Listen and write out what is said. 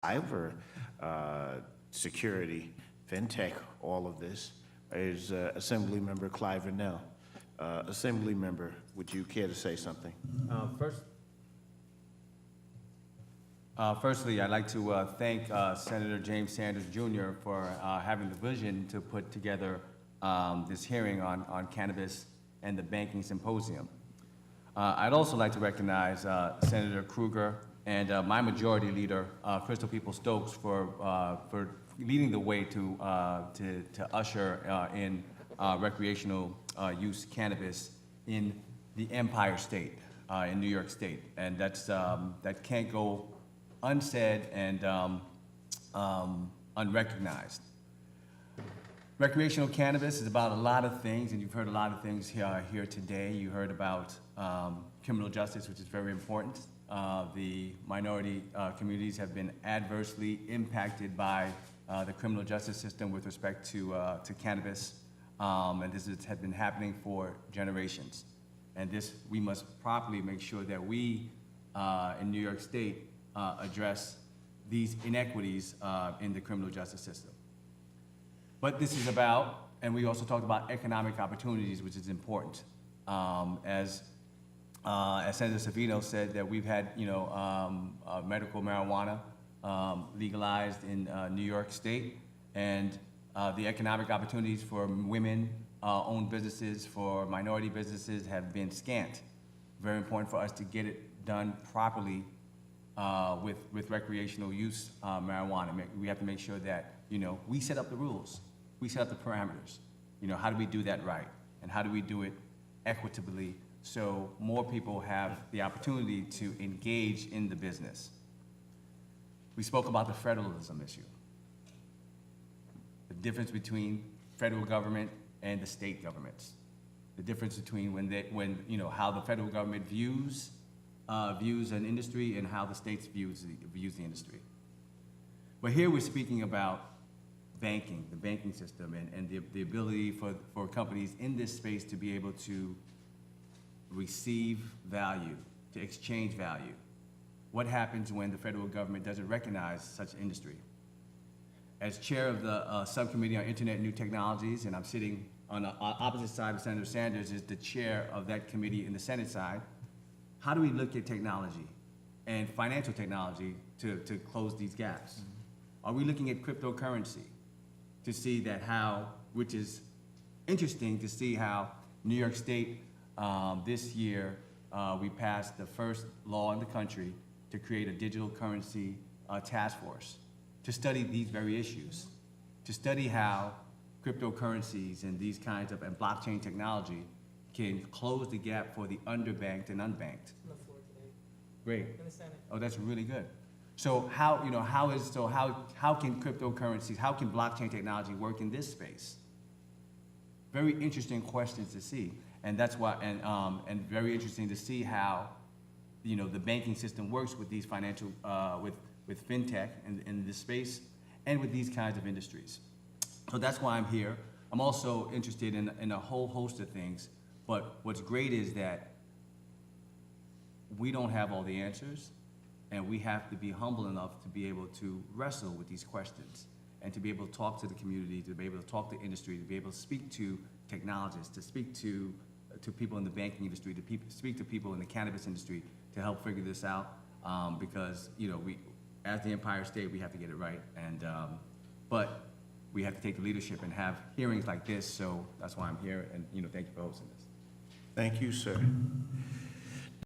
cyber security, fintech, all of this, is Assemblymember Clyde Vanel. Assemblymember, would you care to say something? Firstly, I'd like to thank Senator James Sanders Jr. for having the vision to put together this hearing on cannabis and the banking symposium. I'd also like to recognize Senator Kruger and my majority leader, Crystal People-Stokes, for leading the way to usher in recreational use cannabis in the Empire State, in New York State. And that can't go unsaid and unrecognized. Recreational cannabis is about a lot of things, and you've heard a lot of things here today. You heard about criminal justice, which is very important. The minority communities have been adversely impacted by the criminal justice system with respect to cannabis, and this has been happening for generations. And we must properly make sure that we in New York State address these inequities in the criminal justice system. But this is about, and we also talked about economic opportunities, which is important. As Senator Savino said, that we've had medical marijuana legalized in New York State, and the economic opportunities for women-owned businesses, for minority businesses have been scant. Very important for us to get it done properly with recreational use marijuana. We have to make sure that we set up the rules, we set up the parameters. How do we do that right, and how do we do it equitably so more people have the opportunity to engage in the business? We spoke about the federalism issue, the difference between federal government and the state governments, the difference between how the federal government views an industry and how the states views the industry. But here we're speaking about banking, the banking system, and the ability for companies in this space to be able to receive value, to exchange value. What happens when the federal government doesn't recognize such industry? As chair of the Subcommittee on Internet and New Technologies, and I'm sitting on the opposite side of Senator Sanders, is the chair of that committee in the Senate side. How do we look at technology and financial technology to close these gaps? Mm-hmm. Are we looking at cryptocurrency to see which is interesting to see how New York State this year, we passed the first law in the country to create a digital currency task force to study these very issues, to study how cryptocurrencies and these kinds of, and blockchain technology can close the gap for the underbanked and unbanked. On the floor today. Great. In the Senate. Oh, that's really good. So how can cryptocurrencies, how can blockchain technology work in this space? Very interesting questions to see, and that's why, and very interesting to see how, the banking system works with these financial, with fintech in this space, and with these kinds of industries. So that's why I'm here. I'm also interested in a whole host of things. But what's great is that we don't have all the answers, and we have to be humble enough to be able to wrestle with these questions and to be able to talk to the community, to be able to talk to industry, to be able to speak to technologists, to speak to people in the banking industry, to speak to people in the cannabis industry to help figure this out. Because we, as the Empire State, we have to get it right, and but we have to take the leadership and have hearings like this. So that's why I'm here, and thank you for hosting this. Thank you, sir.